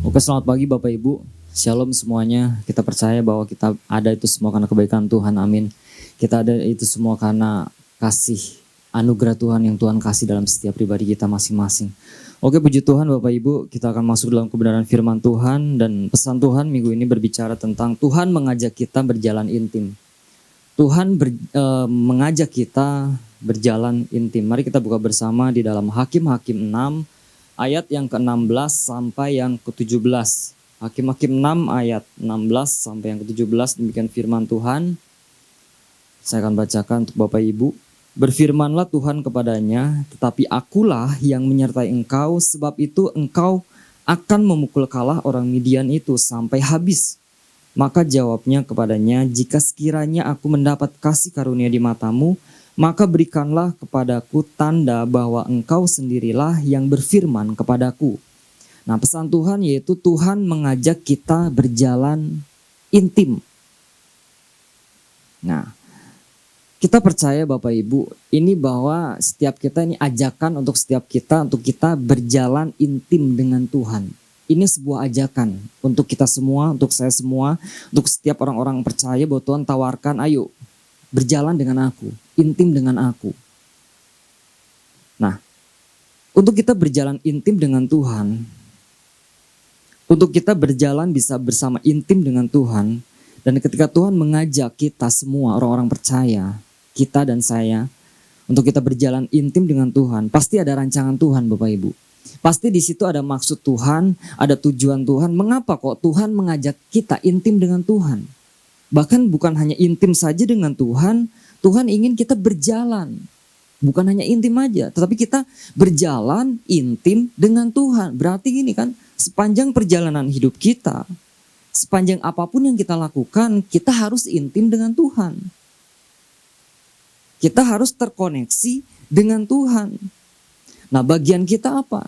Oke, selamat pagi Bapak Ibu. Shalom semuanya. Kita percaya bahwa kita ada itu semua karena kebaikan Tuhan. Amin. Kita ada itu semua karena kasih anugerah Tuhan yang Tuhan kasih dalam setiap pribadi kita masing-masing. Oke, puji Tuhan Bapak Ibu. Kita akan masuk dalam kebenaran firman Tuhan. Dan pesan Tuhan minggu ini berbicara tentang Tuhan mengajak kita berjalan intim. Tuhan mengajak kita berjalan intim. Mari kita buka bersama di dalam Hakim-Hakim 6. Ayat yang ke-16 sampai yang ke-17. Hakim-Hakim 6 ayat 16 sampai yang ke-17, demikian firman Tuhan. Saya akan bacakan untuk Bapak Ibu. Berfirmanlah Tuhan kepadanya, tetapi akulah yang menyertai engkau, sebab itu engkau akan memukul kalah orang Midian itu sampai habis. Maka jawabnya kepadanya, jika sekiranya aku mendapat kasih karunia di matamu, maka berikanlah kepadaku tanda bahwa engkau sendirilah yang berfirman kepadaku. Nah, pesan Tuhan yaitu Tuhan mengajak kita berjalan intim. Nah, kita percaya Bapak Ibu, ini bahwa setiap kita ini ajakan untuk setiap kita, untuk kita berjalan intim dengan Tuhan. Ini sebuah ajakan untuk kita semua, untuk saya semua, untuk setiap orang-orang percaya bahwa Tuhan tawarkan, ayo berjalan dengan aku, intim dengan aku. Nah, untuk kita berjalan intim dengan Tuhan, untuk kita berjalan bisa bersama intim dengan Tuhan, dan ketika Tuhan mengajak kita semua orang-orang percaya, kita dan saya, untuk kita berjalan intim dengan Tuhan, pasti ada rancangan Tuhan Bapak Ibu. Pasti di situ ada maksud Tuhan, ada tujuan Tuhan. Mengapa kok Tuhan mengajak kita intim dengan Tuhan? Bahkan bukan hanya intim saja dengan Tuhan, Tuhan ingin kita berjalan. Bukan hanya intim aja, tetapi kita berjalan intim dengan Tuhan. Berarti gini kan, sepanjang perjalanan hidup kita, sepanjang apapun yang kita lakukan, kita harus intim dengan Tuhan. Kita harus terkoneksi dengan Tuhan. Nah, bagian kita apa?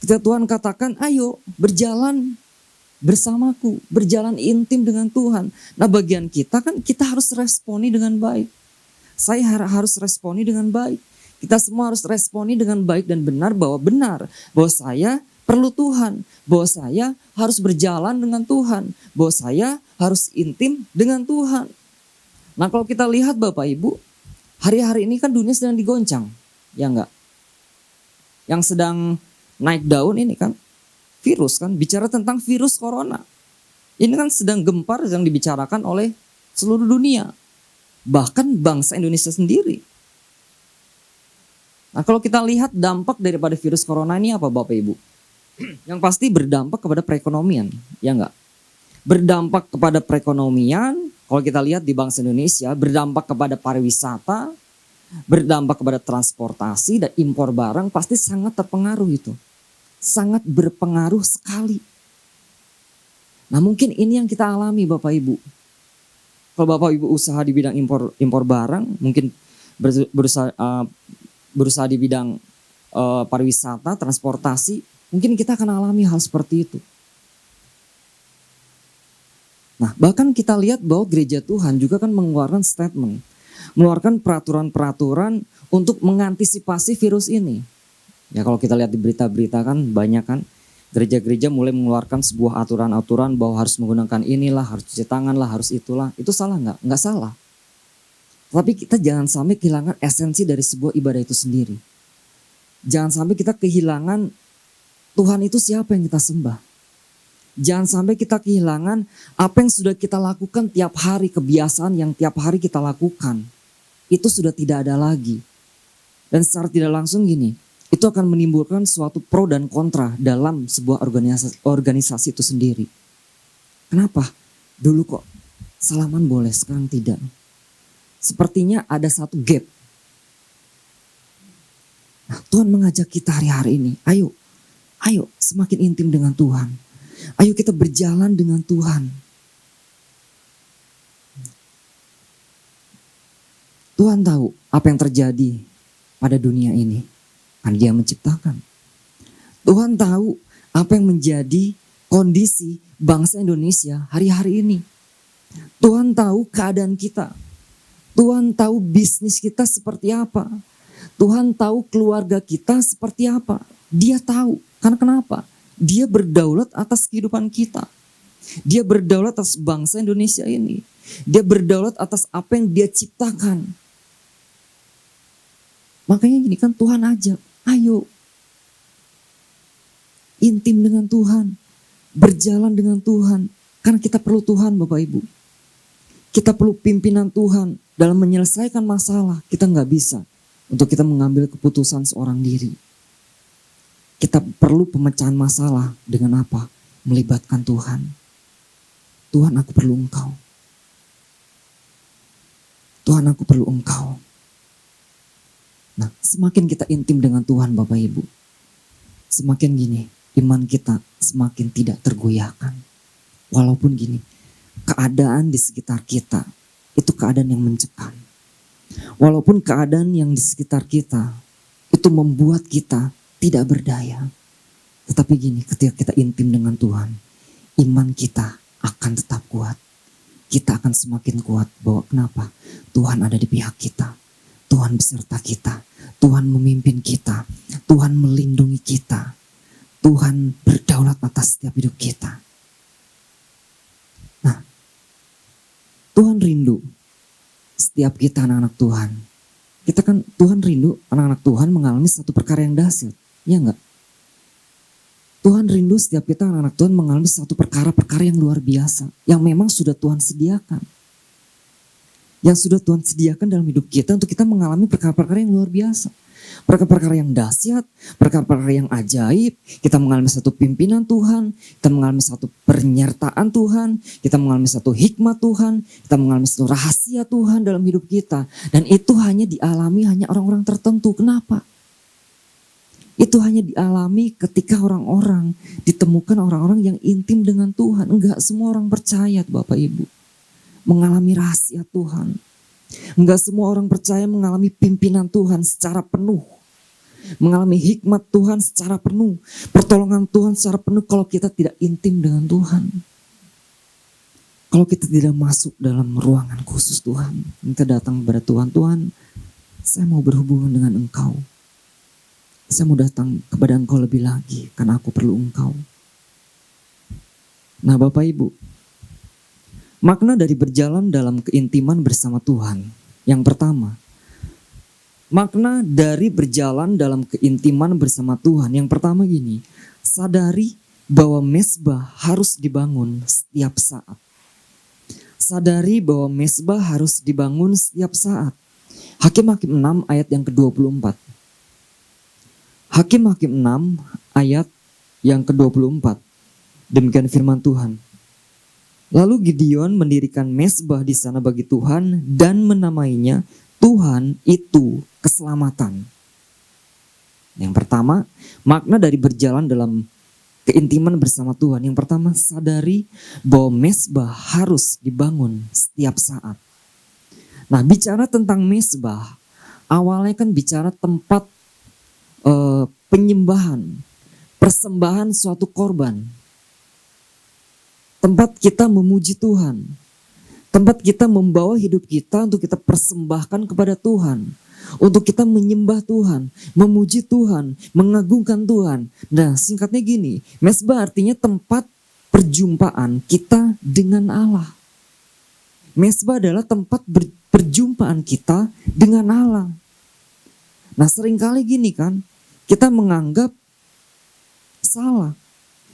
Ketika Tuhan katakan, ayo berjalan bersamaku, berjalan intim dengan Tuhan. Nah, bagian kita kan kita harus responi dengan baik. Saya harus responi dengan baik. Kita semua harus responi dengan baik dan benar bahwa saya perlu Tuhan, bahwa saya harus berjalan dengan Tuhan, bahwa saya harus intim dengan Tuhan. Nah, kalau kita lihat Bapak Ibu, hari-hari ini kan dunia sedang digoncang, ya enggak? Yang sedang naik daun ini kan virus kan, bicara tentang virus corona. Ini kan sedang gempar yang dibicarakan oleh seluruh dunia. Bahkan bangsa Indonesia sendiri. Nah, kalau kita lihat dampak daripada virus corona ini apa Bapak Ibu? Yang pasti berdampak kepada perekonomian, ya enggak? Berdampak kepada perekonomian, kalau kita lihat di bangsa Indonesia, berdampak kepada pariwisata, berdampak kepada transportasi dan impor barang, pasti sangat terpengaruh itu. Sangat berpengaruh sekali. Nah, mungkin ini yang kita alami Bapak Ibu. Kalau Bapak Ibu usaha di bidang impor barang, mungkin berusaha di bidang pariwisata, transportasi, mungkin kita akan alami hal seperti itu. Nah, bahkan kita lihat bahwa gereja Tuhan juga kan mengeluarkan statement, mengeluarkan peraturan-peraturan untuk mengantisipasi virus ini. Ya, kalau kita lihat di berita-berita kan banyak kan gereja-gereja mulai mengeluarkan sebuah aturan-aturan bahwa harus menggunakan inilah, harus cuci tangan lah, harus itulah. Itu salah nggak? Nggak salah. Tapi kita jangan sampai kehilangan esensi dari sebuah ibadah itu sendiri. Jangan sampai kita kehilangan Tuhan itu siapa yang kita sembah. Jangan sampai kita kehilangan apa yang sudah kita lakukan tiap hari, kebiasaan yang tiap hari kita lakukan. Itu sudah tidak ada lagi. Dan secara tidak langsung gini, itu akan menimbulkan suatu pro dan kontra dalam sebuah organisasi itu sendiri. Kenapa? Dulu kok salaman boleh, sekarang tidak. Sepertinya ada satu gap. Nah, Tuhan mengajak kita hari-hari ini, ayo semakin intim dengan Tuhan. Ayo kita berjalan dengan Tuhan. Tuhan tahu apa yang terjadi pada dunia ini. Kan Dia menciptakan. Tuhan tahu apa yang menjadi kondisi bangsa Indonesia hari-hari ini. Tuhan tahu keadaan kita. Tuhan tahu bisnis kita seperti apa. Tuhan tahu keluarga kita seperti apa. Dia tahu. Karena kenapa? Dia berdaulat atas kehidupan kita. Dia berdaulat atas bangsa Indonesia ini. Dia berdaulat atas apa yang dia ciptakan. Makanya gini kan, Tuhan ajak, ayo intim dengan Tuhan, berjalan dengan Tuhan. Karena kita perlu Tuhan Bapak Ibu. Kita perlu pimpinan Tuhan dalam menyelesaikan masalah. Kita nggak bisa untuk kita mengambil keputusan seorang diri. Kita perlu pemecahan masalah dengan apa? Melibatkan Tuhan. Tuhan, aku perlu Engkau. Tuhan, aku perlu Engkau. Nah, semakin kita intim dengan Tuhan Bapak Ibu, semakin gini, iman kita semakin tidak tergoyahkan. Walaupun gini, keadaan di sekitar kita itu keadaan yang mencekam. Walaupun keadaan yang di sekitar kita itu membuat kita tidak berdaya. Tetapi gini, ketika kita intim dengan Tuhan, iman kita akan tetap kuat. Kita akan semakin kuat bahwa kenapa? Tuhan ada di pihak kita. Tuhan beserta kita. Tuhan memimpin kita. Tuhan melindungi kita. Tuhan berdaulat atas setiap hidup kita. Nah, Tuhan rindu setiap kita anak-anak Tuhan. Kita kan, Tuhan rindu anak-anak Tuhan mengalami satu perkara yang dahsyat. Ya enggak? Tuhan rindu setiap kita anak-anak Tuhan mengalami satu perkara-perkara yang luar biasa. Yang memang sudah Tuhan sediakan. Yang sudah Tuhan sediakan dalam hidup kita untuk kita mengalami perkara-perkara yang luar biasa. Perkara-perkara yang dahsyat, perkara-perkara yang ajaib. Kita mengalami satu pimpinan Tuhan. Kita mengalami satu penyertaan Tuhan. Kita mengalami satu hikmat Tuhan. Kita mengalami satu rahasia Tuhan dalam hidup kita. Dan itu hanya dialami hanya orang-orang tertentu. Kenapa? Itu hanya dialami ketika orang-orang ditemukan orang-orang yang intim dengan Tuhan. Enggak semua orang percaya Bapak Ibu mengalami rahasia Tuhan. Enggak semua orang percaya mengalami pimpinan Tuhan secara penuh. Mengalami hikmat Tuhan secara penuh. Pertolongan Tuhan secara penuh kalau kita tidak intim dengan Tuhan. Kalau kita tidak masuk dalam ruangan khusus Tuhan. Kita datang kepada Tuhan. Tuhan, saya mau berhubungan dengan Engkau. Saya mau datang kepada Engkau lebih lagi karena aku perlu Engkau. Nah Bapak Ibu, makna dari berjalan dalam keintiman bersama Tuhan. Yang pertama, makna dari berjalan dalam keintiman bersama Tuhan. Yang pertama gini, sadari bahwa mezbah harus dibangun setiap saat. Sadari bahwa mezbah harus dibangun setiap saat. Hakim-Hakim 6 ayat yang ke-24. Hakim-Hakim 6 ayat yang ke-24. Demikian firman Tuhan. Lalu Gideon mendirikan mezbah di sana bagi Tuhan dan menamainya Tuhan itu keselamatan. Yang pertama, makna dari berjalan dalam keintiman bersama Tuhan. Yang pertama, sadari bahwa mezbah harus dibangun setiap saat. Nah, bicara tentang mezbah, awalnya kan bicara tempat penyembahan, persembahan suatu korban. Tempat kita memuji Tuhan. Tempat kita membawa hidup kita untuk kita persembahkan kepada Tuhan. Untuk kita menyembah Tuhan, memuji Tuhan, mengagungkan Tuhan. Nah, singkatnya gini, mezbah artinya tempat perjumpaan kita dengan Allah. Mezbah adalah tempat perjumpaan kita dengan Allah. Nah, seringkali gini kan, kita menganggap salah.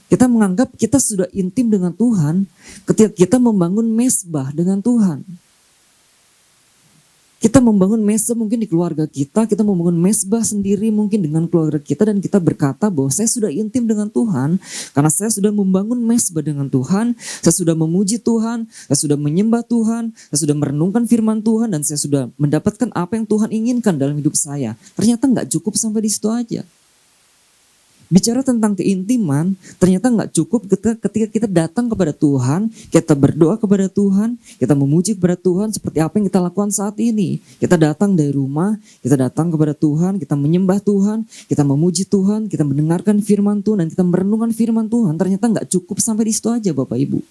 Kita menganggap kita sudah intim dengan Tuhan ketika kita membangun mezbah dengan Tuhan. Kita membangun mezbah mungkin di keluarga kita membangun mezbah sendiri mungkin dengan keluarga kita dan kita berkata bahwa saya sudah intim dengan Tuhan karena saya sudah membangun mezbah dengan Tuhan, saya sudah memuji Tuhan, saya sudah menyembah Tuhan, saya sudah merenungkan firman Tuhan dan saya sudah mendapatkan apa yang Tuhan inginkan dalam hidup saya. Ternyata nggak cukup sampai di situ aja. Bicara tentang keintiman, ternyata nggak cukup ketika kita datang kepada Tuhan, kita berdoa kepada Tuhan, kita memuji kepada Tuhan seperti apa yang kita lakukan saat ini. Kita datang dari rumah, kita datang kepada Tuhan, kita menyembah Tuhan, kita memuji Tuhan, kita mendengarkan firman Tuhan, dan kita merenungkan firman Tuhan. Ternyata nggak cukup sampai di situ aja Bapak Ibu.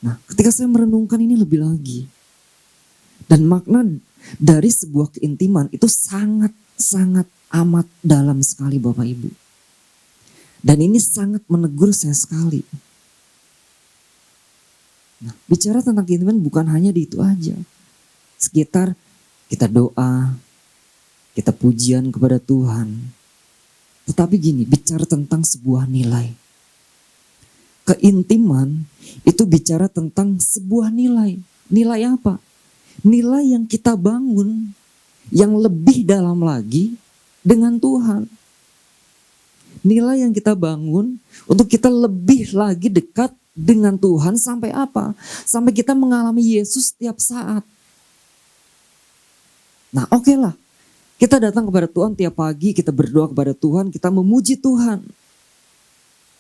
Nah, ketika saya merenungkan ini lebih lagi, dan makna dari sebuah keintiman itu sangat amat dalam sekali Bapak Ibu. Dan ini sangat menegur saya sekali. Nah, bicara tentang keintiman bukan hanya di itu aja. Sekitar kita doa, kita pujian kepada Tuhan. Tetapi gini, bicara tentang sebuah nilai. Keintiman itu bicara tentang sebuah nilai. Nilai apa? Nilai yang kita bangun yang lebih dalam lagi dengan Tuhan. Nilai yang kita bangun untuk kita lebih lagi dekat dengan Tuhan sampai apa? Sampai kita mengalami Yesus setiap saat. Nah, oke lah. Kita datang kepada Tuhan tiap pagi, kita berdoa kepada Tuhan, kita memuji Tuhan.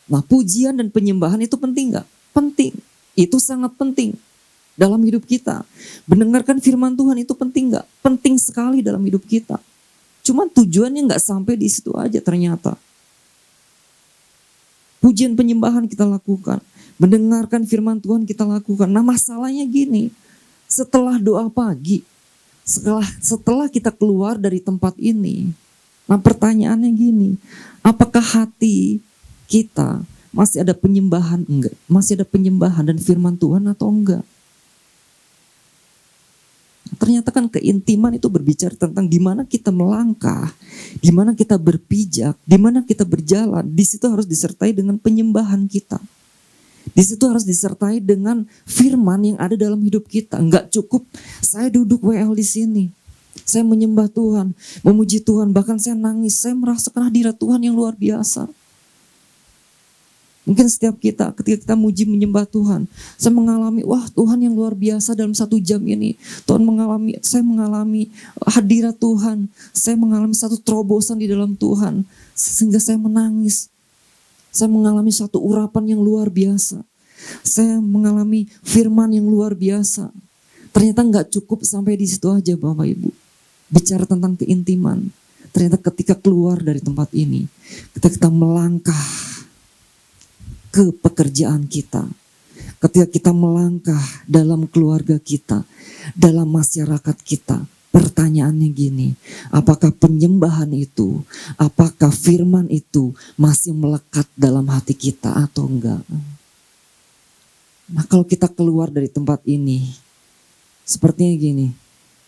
Nah, pujian dan penyembahan itu penting gak? Penting. Itu sangat penting dalam hidup kita. Mendengarkan firman Tuhan itu penting gak? Penting sekali dalam hidup kita. Cuman tujuannya gak sampai di situ aja ternyata. Pujian penyembahan kita lakukan. Mendengarkan firman Tuhan kita lakukan. Nah, masalahnya gini. Setelah doa pagi, setelah kita keluar dari tempat ini, nah pertanyaannya gini, apakah hati kita masih ada penyembahan enggak? Masih ada penyembahan dan firman Tuhan atau enggak? Ternyata kan keintiman itu berbicara tentang di mana kita melangkah, di mana kita berpijak, di mana kita berjalan. Di situ harus disertai dengan penyembahan kita. Di situ harus disertai dengan firman yang ada dalam hidup kita. Enggak cukup saya duduk WL di sini. Saya menyembah Tuhan, memuji Tuhan, bahkan saya nangis, saya merasakan hadirat Tuhan yang luar biasa. Mungkin setiap kita ketika kita muji menyembah Tuhan, saya mengalami wah Tuhan yang luar biasa dalam 1 jam ini. Saya mengalami hadirat Tuhan, saya mengalami satu terobosan di dalam Tuhan sehingga saya menangis. Saya mengalami satu urapan yang luar biasa. Saya mengalami firman yang luar biasa. Ternyata gak cukup sampai di situ aja Bapak Ibu. Bicara tentang keintiman. Ternyata ketika keluar dari tempat ini, ketika kita melangkah ke pekerjaan kita, ketika kita melangkah dalam keluarga kita, dalam masyarakat kita, pertanyaannya gini, apakah penyembahan itu, apakah firman itu masih melekat dalam hati kita atau enggak? Nah, kalau kita keluar dari tempat ini, sepertinya gini,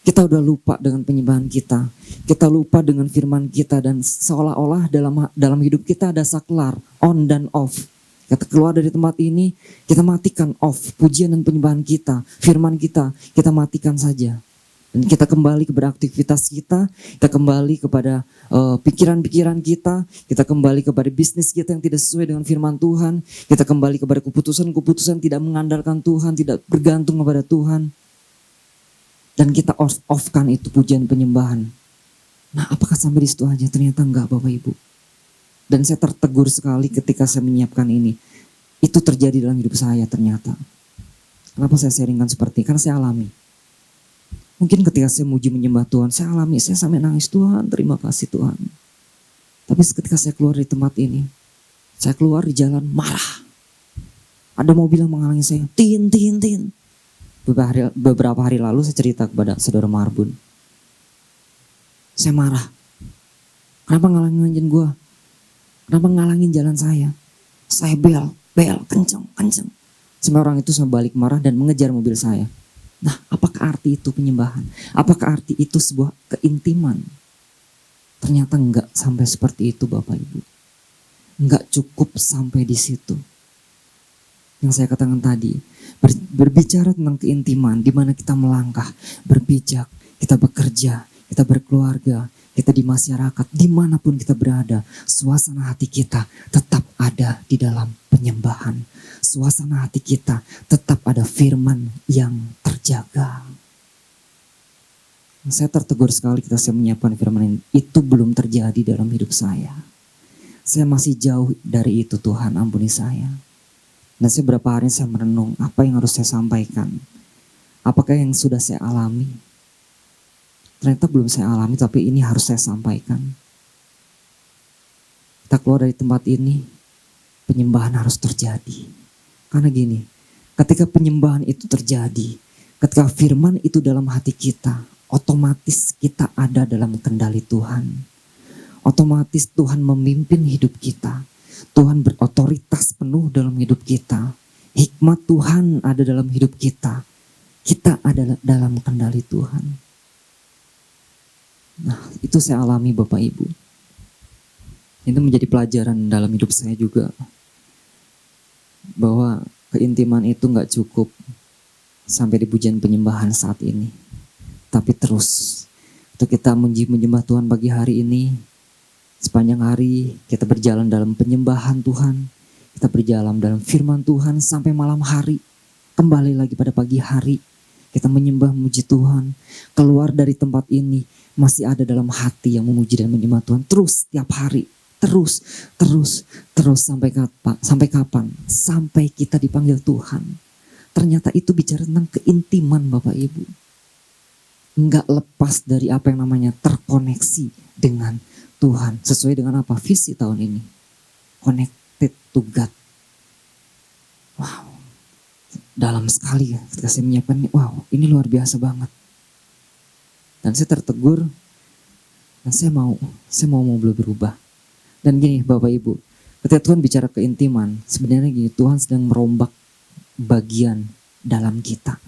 kita udah lupa dengan penyembahan kita lupa dengan firman kita, dan seolah-olah dalam hidup kita ada saklar, on dan off. Kita keluar dari tempat ini, kita matikan off pujian dan penyembahan kita, firman kita matikan saja. Dan kita kembali kepada aktivitas kita kembali kepada pikiran-pikiran kita kembali kepada bisnis kita yang tidak sesuai dengan firman Tuhan, kita kembali kepada keputusan-keputusan tidak mengandalkan Tuhan, tidak bergantung kepada Tuhan. Dan kita off-kan itu pujian penyembahan. Nah, apakah sampai di situ aja? Ternyata enggak Bapak Ibu. Dan saya tertegur sekali ketika saya menyiapkan ini. Itu terjadi dalam hidup saya ternyata. Kenapa saya sharingkan seperti ini? Karena saya alami. Mungkin ketika saya muji menyembah Tuhan, saya alami, saya sampai nangis, Tuhan terima kasih Tuhan. Tapi ketika saya keluar dari tempat ini, saya keluar di jalan marah. Ada mobil yang menghalangi saya, tin. Beberapa hari lalu saya cerita kepada saudara Marbun. Saya marah. Kenapa ngalangin gue? Kenapa ngalangin jalan saya? Saya bel, kenceng. Sampai orang itu sampai balik marah dan mengejar mobil saya. Nah, apakah arti itu penyembahan? Apakah arti itu sebuah keintiman? Ternyata enggak sampai seperti itu Bapak Ibu. Enggak cukup sampai di situ. Yang saya katakan tadi, berbicara tentang keintiman, di mana kita melangkah, berpijak, kita bekerja, kita berkeluarga, kita di masyarakat, dimanapun kita berada, suasana hati kita tetap ada di dalam penyembahan. Suasana hati kita tetap ada firman yang terjaga. Saya tertegur sekali ketika saya menyiapkan firman ini. Itu belum terjadi dalam hidup saya. Saya masih jauh dari itu Tuhan, ampuni saya. Dan saya beberapa hari saya merenung, apa yang harus saya sampaikan? Apakah yang sudah saya alami? Ternyata belum saya alami, tapi ini harus saya sampaikan. Kita keluar dari tempat ini, penyembahan harus terjadi. Karena gini, ketika penyembahan itu terjadi, ketika firman itu dalam hati kita, otomatis kita ada dalam kendali Tuhan. otomatis Tuhan memimpin hidup kita. Tuhan berotoritas penuh dalam hidup kita. Hikmat Tuhan ada dalam hidup kita. Kita ada dalam kendali Tuhan. Nah, itu saya alami Bapak Ibu. Itu menjadi pelajaran dalam hidup saya juga. Bahwa keintiman itu gak cukup sampai di pujian penyembahan saat ini. Tapi terus, untuk kita menyembah Tuhan pagi hari ini, sepanjang hari kita berjalan dalam penyembahan Tuhan. Kita berjalan dalam firman Tuhan sampai malam hari. Kembali lagi pada pagi hari. Kita menyembah memuji Tuhan. Keluar dari tempat ini masih ada dalam hati yang memuji dan menyembah Tuhan. Terus setiap hari. Terus sampai kapan? Sampai kita dipanggil Tuhan. Ternyata itu bicara tentang keintiman Bapak Ibu. Enggak lepas dari apa yang namanya terkoneksi dengan Tuhan. Sesuai dengan apa? Visi tahun ini. Connected to God. Wow. Dalam sekali ya ketika saya menyiapkan ini. Wow, ini luar biasa banget. Dan saya tertegur. Dan saya mau berubah. Dan gini Bapak Ibu. Ketika Tuhan bicara keintiman. Sebenarnya gini, Tuhan sedang merombak bagian dalam kita.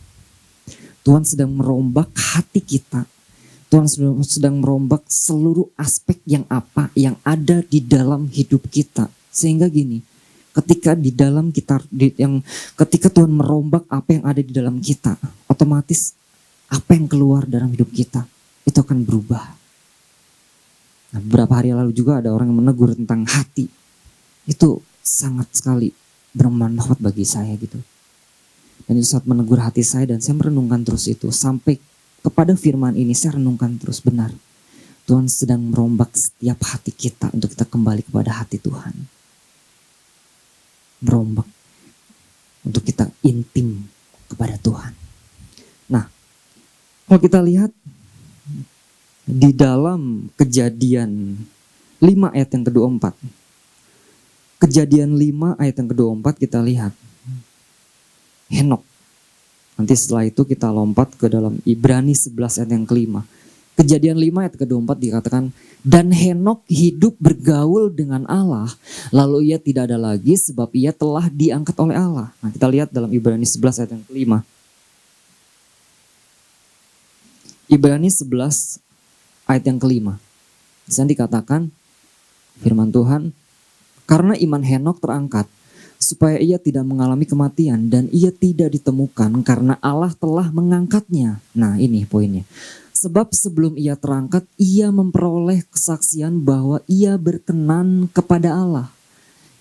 Tuhan sedang merombak hati kita. Tuhan sedang merombak seluruh aspek yang ada di dalam hidup kita. Sehingga gini, ketika ketika Tuhan merombak apa yang ada di dalam kita, otomatis apa yang keluar dalam hidup kita itu akan berubah. Nah, beberapa hari lalu juga ada orang yang menegur tentang hati. Itu sangat sekali bermanfaat bagi saya gitu. Dan itu saat menegur hati saya dan saya merenungkan terus itu. Sampai kepada firman ini saya renungkan terus, benar. Tuhan sedang merombak setiap hati kita untuk kita kembali kepada hati Tuhan. Merombak untuk kita intim kepada Tuhan. Nah, kalau kita lihat di dalam Kejadian 5 ayat yang ke-24. Kejadian 5 ayat yang ke-24 kita lihat. Henok. Nanti setelah itu kita lompat ke dalam Ibrani 11 ayat yang ke-5. Kejadian 5 ayat ke-24 dikatakan, dan Henok hidup bergaul dengan Allah, lalu ia tidak ada lagi sebab ia telah diangkat oleh Allah. Nah, kita lihat dalam Ibrani 11 ayat yang ke-5. Ibrani 11 ayat yang ke-5. Di sana dikatakan firman Tuhan, karena iman Henok terangkat supaya ia tidak mengalami kematian dan ia tidak ditemukan karena Allah telah mengangkatnya. Nah, ini poinnya. Sebab sebelum ia terangkat, ia memperoleh kesaksian bahwa ia berkenan kepada Allah.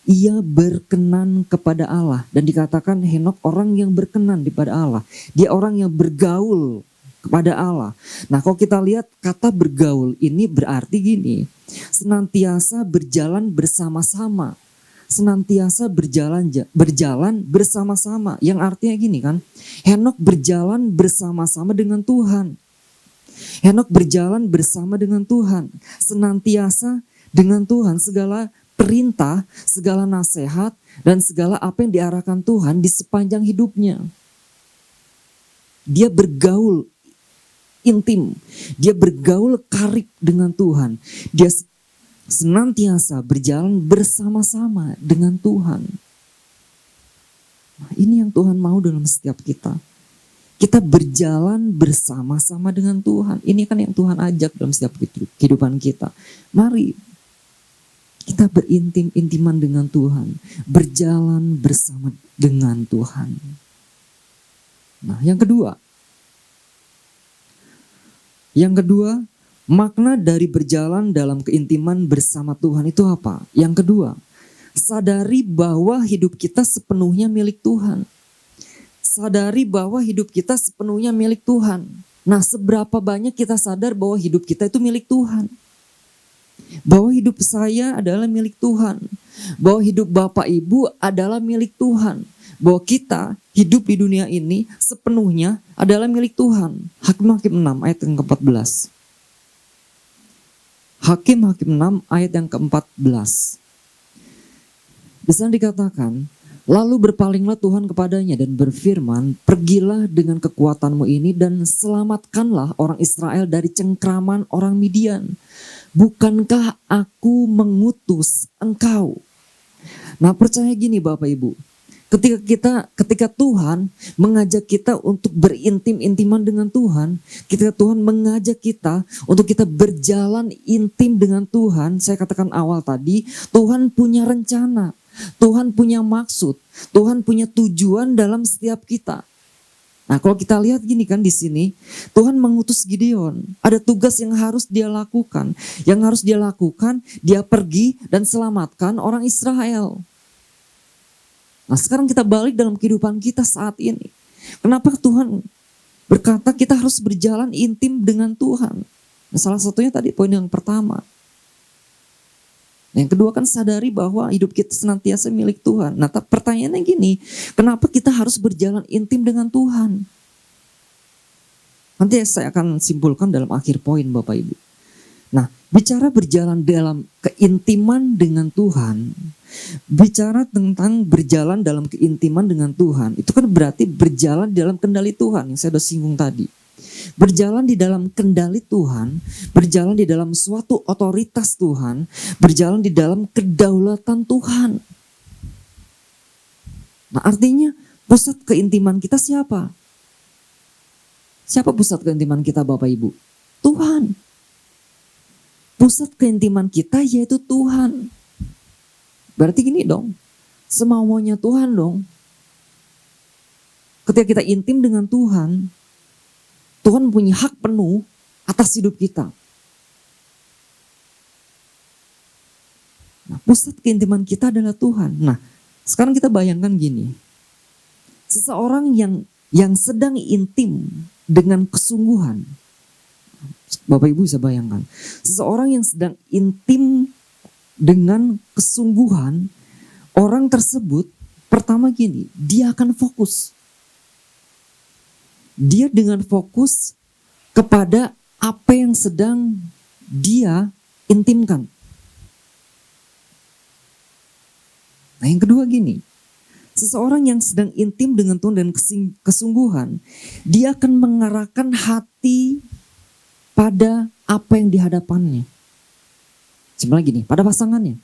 Ia berkenan kepada Allah. Dan dikatakan Henok orang yang berkenan kepada Allah. Dia orang yang bergaul kepada Allah. Nah, kalau kita lihat kata bergaul ini berarti gini. Senantiasa berjalan bersama-sama. Senantiasa berjalan bersama-sama. Yang artinya gini kan. Henok berjalan bersama-sama dengan Tuhan. Henok berjalan bersama dengan Tuhan. Senantiasa dengan Tuhan. Segala perintah, segala nasihat, dan segala apa yang diarahkan Tuhan di sepanjang hidupnya. Dia bergaul intim. Dia bergaul karib dengan Tuhan. Dia senantiasa berjalan bersama-sama dengan Tuhan. Nah, ini yang Tuhan mau dalam setiap kita. Kita berjalan bersama-sama dengan Tuhan. Ini kan yang Tuhan ajak dalam setiap kehidupan kita. Mari kita berintim-intiman dengan Tuhan. Berjalan bersama dengan Tuhan. Nah, yang kedua. Makna dari berjalan dalam keintiman bersama Tuhan itu apa? Yang kedua, sadari bahwa hidup kita sepenuhnya milik Tuhan. Sadari bahwa hidup kita sepenuhnya milik Tuhan. Nah, seberapa banyak kita sadar bahwa hidup kita itu milik Tuhan? Bahwa hidup saya adalah milik Tuhan. Bahwa hidup Bapak Ibu adalah milik Tuhan. Bahwa kita hidup di dunia ini sepenuhnya adalah milik Tuhan. Hakim-Hakim 6 ayat yang ke-14. Hakim-Hakim 6 ayat yang ke-14. Di sana dikatakan, lalu berpalinglah Tuhan kepadanya dan berfirman, pergilah dengan kekuatanmu ini dan selamatkanlah orang Israel dari cengkraman orang Midian. bukankah aku mengutus engkau? Nah, percaya gini Bapak Ibu, ketika Tuhan mengajak kita untuk berintim-intiman dengan Tuhan, ketika Tuhan mengajak kita untuk kita berjalan intim dengan Tuhan, saya katakan awal tadi, Tuhan punya rencana, Tuhan punya maksud, Tuhan punya tujuan dalam setiap kita. Nah, kalau kita lihat gini kan di sini, Tuhan mengutus Gideon. Ada tugas yang harus dia lakukan. Yang harus dia lakukan, dia pergi dan selamatkan orang Israel. Nah, sekarang kita balik dalam kehidupan kita saat ini. Kenapa Tuhan berkata kita harus berjalan intim dengan Tuhan? Nah, salah satunya tadi poin yang pertama. Yang kedua kan sadari bahwa hidup kita senantiasa milik Tuhan. Nah, pertanyaannya gini, kenapa kita harus berjalan intim dengan Tuhan? Nanti saya akan simpulkan dalam akhir poin Bapak Ibu. Nah, bicara berjalan dalam keintiman dengan Tuhan, bicara tentang berjalan dalam keintiman dengan Tuhan, itu kan berarti berjalan dalam kendali Tuhan yang saya sudah singgung tadi. Berjalan di dalam kendali Tuhan, berjalan di dalam suatu otoritas Tuhan, berjalan di dalam kedaulatan Tuhan. Nah, artinya pusat keintiman kita siapa? Siapa pusat keintiman kita Bapak Ibu? Tuhan. Pusat keintiman kita yaitu Tuhan. Berarti gini dong, semau-maunya Tuhan dong. Ketika kita intim dengan Tuhan, Tuhan punya hak penuh atas hidup kita. Nah, pusat keintiman kita adalah Tuhan. Nah, sekarang kita bayangkan gini. Seseorang yang sedang intim dengan kesungguhan. Bapak Ibu bisa bayangkan. Seseorang yang sedang intim dengan kesungguhan, orang tersebut pertama gini, dia akan fokus. Dia dengan fokus kepada apa yang sedang dia intimkan. Nah, yang kedua gini, seseorang yang sedang intim dengan Tuhan dan kesungguhan, dia akan mengarahkan hati pada apa yang di hadapannya. Sebenarnya gini, pada pasangannya.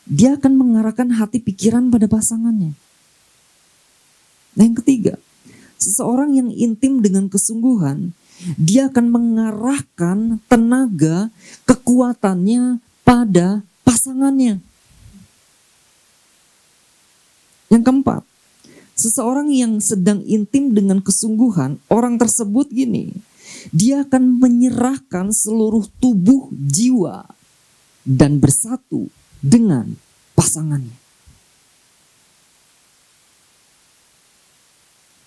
Dia akan mengarahkan hati pikiran pada pasangannya. Nah, yang ketiga, seseorang yang intim dengan kesungguhan, dia akan mengarahkan tenaga, kekuatannya pada pasangannya. Yang keempat, seseorang yang sedang intim dengan kesungguhan, orang tersebut gini, dia akan menyerahkan seluruh tubuh, jiwa, dan bersatu dengan pasangannya.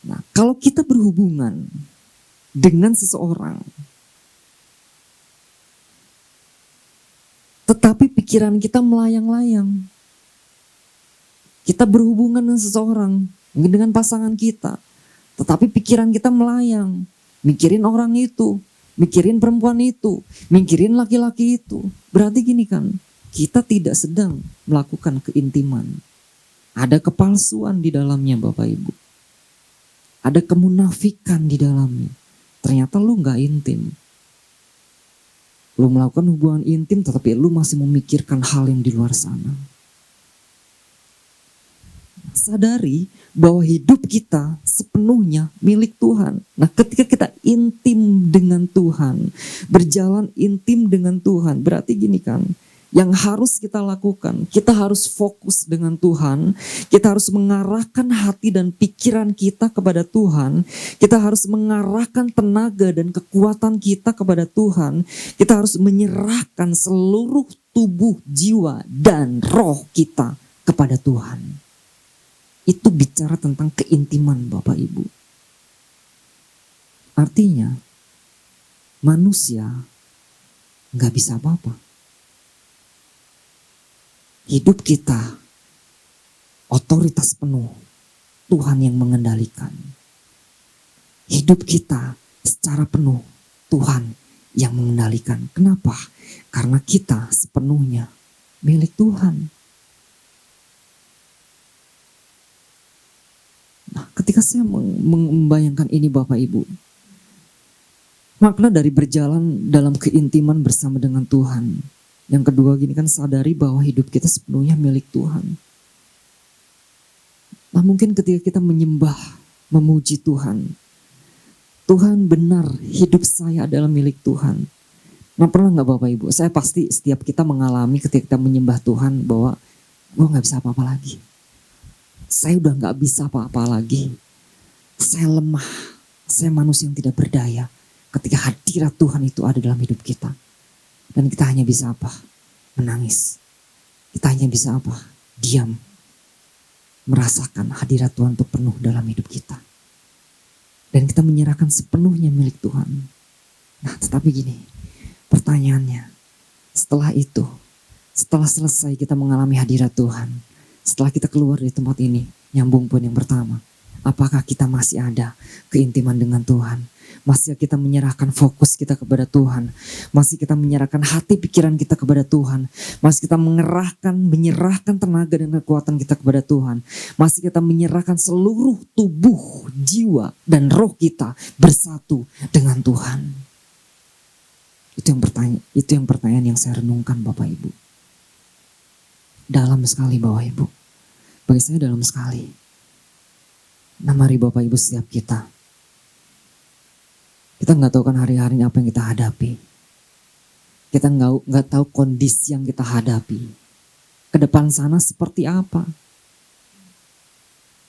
Nah, kalau kita berhubungan dengan seseorang, tetapi pikiran kita melayang-layang, kita berhubungan dengan seseorang, mungkin dengan pasangan kita, tetapi pikiran kita melayang, mikirin orang itu, mikirin perempuan itu, mikirin laki-laki itu. Berarti gini kan, kita tidak sedang melakukan keintiman. Ada kepalsuan di dalamnya Bapak Ibu. Ada kemunafikan di dalamnya. Ternyata lu gak intim. Lu melakukan hubungan intim tetapi lu masih memikirkan hal yang di luar sana. Sadari bahwa hidup kita sepenuhnya milik Tuhan. Nah, ketika kita intim dengan Tuhan, berjalan intim dengan Tuhan, berarti gini kan, yang harus kita lakukan, kita harus fokus dengan Tuhan, kita harus mengarahkan hati dan pikiran kita kepada Tuhan, kita harus mengarahkan tenaga dan kekuatan kita kepada Tuhan, kita harus menyerahkan seluruh tubuh, jiwa, dan roh kita kepada Tuhan. Itu bicara tentang keintiman Bapak Ibu. Artinya, manusia gak bisa apa-apa. Hidup kita, otoritas penuh, Tuhan yang mengendalikan. Hidup kita secara penuh, Tuhan yang mengendalikan. Kenapa? Karena kita sepenuhnya milik Tuhan. Nah, ketika saya membayangkan ini Bapak Ibu, Makna dari berjalan dalam keintiman bersama dengan Tuhan. Yang kedua gini kan, sadari bahwa hidup kita sepenuhnya milik Tuhan. Nah mungkin ketika kita menyembah, memuji Tuhan. Tuhan benar, hidup saya adalah milik Tuhan. Nah pernah gak Bapak Ibu, saya pasti setiap kita mengalami ketika kita menyembah Tuhan bahwa gue gak bisa apa-apa lagi. Saya udah gak bisa apa-apa lagi. Saya lemah, saya manusia yang tidak berdaya. Ketika hadirat Tuhan itu ada dalam hidup kita. Dan kita hanya bisa apa? Menangis. Kita hanya bisa apa? Diam. Merasakan hadirat Tuhan itu penuh dalam hidup kita. Dan kita menyerahkan sepenuhnya milik Tuhan. Nah tetapi gini, pertanyaannya, setelah itu, setelah selesai kita mengalami hadirat Tuhan, setelah kita keluar dari tempat ini, nyambung poin yang pertama, apakah kita masih ada keintiman dengan Tuhan? Masih kita menyerahkan fokus kita kepada Tuhan? Masih kita menyerahkan hati pikiran kita kepada Tuhan? Masih kita menyerahkan tenaga dan kekuatan kita kepada Tuhan? Masih kita menyerahkan seluruh tubuh, jiwa, dan roh kita bersatu dengan Tuhan? Itu yang pertanyaan yang saya renungkan Bapak Ibu. Dalam sekali Bapak Ibu. Bagi saya dalam sekali. Nah mari Bapak Ibu setiap kita nggak tahu kan hari-harinya apa yang kita hadapi. Kita nggak tahu kondisi yang kita hadapi. Ke depan sana seperti apa.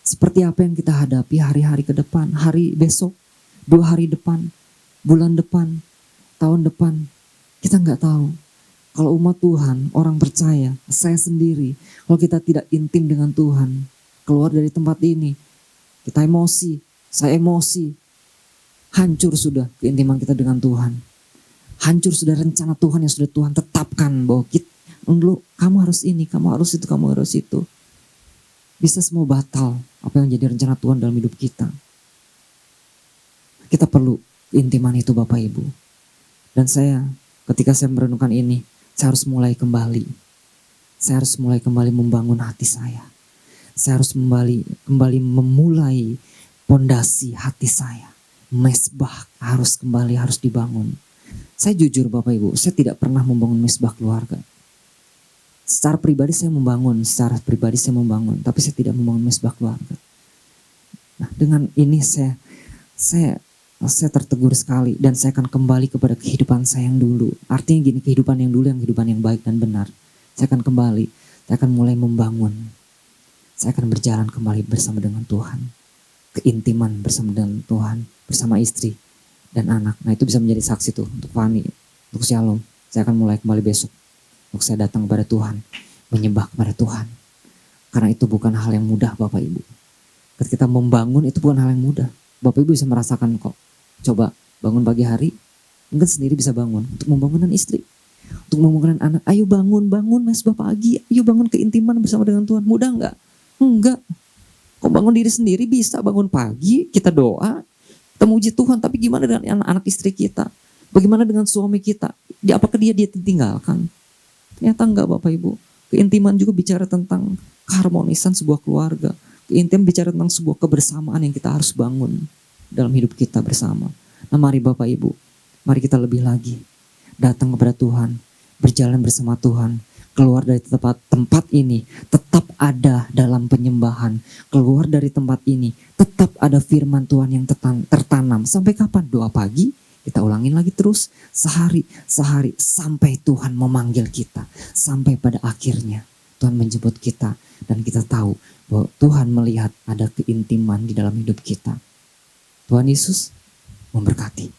Seperti apa yang kita hadapi hari-hari ke depan. Hari besok, 2 hari depan, bulan depan, tahun depan. Kita nggak tahu. Kalau umat Tuhan, orang percaya, saya sendiri. Kalau kita tidak intim dengan Tuhan. Keluar dari tempat ini. Kita emosi, saya emosi. Hancur sudah keintiman kita dengan Tuhan. Hancur sudah rencana Tuhan yang sudah Tuhan tetapkan bahwa kamu harus ini, kamu harus itu, kamu harus itu. Bisa semua batal apa yang jadi rencana Tuhan dalam hidup kita. Kita perlu keintiman itu Bapak Ibu. Dan ketika saya merenungkan ini, saya harus mulai kembali. Saya harus mulai kembali membangun hati saya. Saya harus kembali memulai pondasi hati saya. Mesbah harus dibangun. Saya jujur Bapak Ibu, saya tidak pernah membangun mesbah keluarga. Secara pribadi saya membangun, tapi saya tidak membangun mesbah keluarga. Nah dengan ini saya tertegur sekali dan saya akan kembali kepada kehidupan saya yang dulu. Artinya gini, kehidupan yang dulu yang kehidupan yang baik dan benar. Saya akan kembali, saya akan mulai membangun. Saya akan berjalan kembali bersama dengan Tuhan. Keintiman bersama dengan Tuhan, bersama istri dan anak. Nah itu bisa menjadi saksi tuh untuk Fani, untuk Shalom. Saya akan mulai kembali besok. Untuk saya datang kepada Tuhan, menyembah kepada Tuhan. Karena itu bukan hal yang mudah Bapak Ibu. Ketika kita membangun itu bukan hal yang mudah. Bapak Ibu bisa merasakan kok. Coba bangun pagi hari, mungkin sendiri bisa bangun. Untuk membangunkan istri, untuk membangunkan anak. Ayo bangun mesbah pagi. Ayo bangun keintiman bersama dengan Tuhan. Mudah enggak? Enggak. Kok bangun diri sendiri bisa, bangun pagi, kita doa, kita muji Tuhan. Tapi gimana dengan anak istri kita? Bagaimana dengan suami kita? Apakah dia tinggalkan? Ternyata enggak Bapak Ibu. Keintiman juga bicara tentang keharmonisan sebuah keluarga. Keintiman bicara tentang sebuah kebersamaan yang kita harus bangun dalam hidup kita bersama. Nah mari Bapak Ibu, mari kita lebih lagi datang kepada Tuhan, berjalan bersama Tuhan. Keluar dari tempat ini tetap ada dalam penyembahan. Keluar dari tempat ini tetap ada firman Tuhan yang tertanam. Sampai kapan? Doa pagi, kita ulangin lagi terus. Sehari sampai Tuhan memanggil kita. Sampai pada akhirnya Tuhan menjemput kita. Dan kita tahu bahwa Tuhan melihat ada keintiman di dalam hidup kita. Tuhan Yesus memberkati.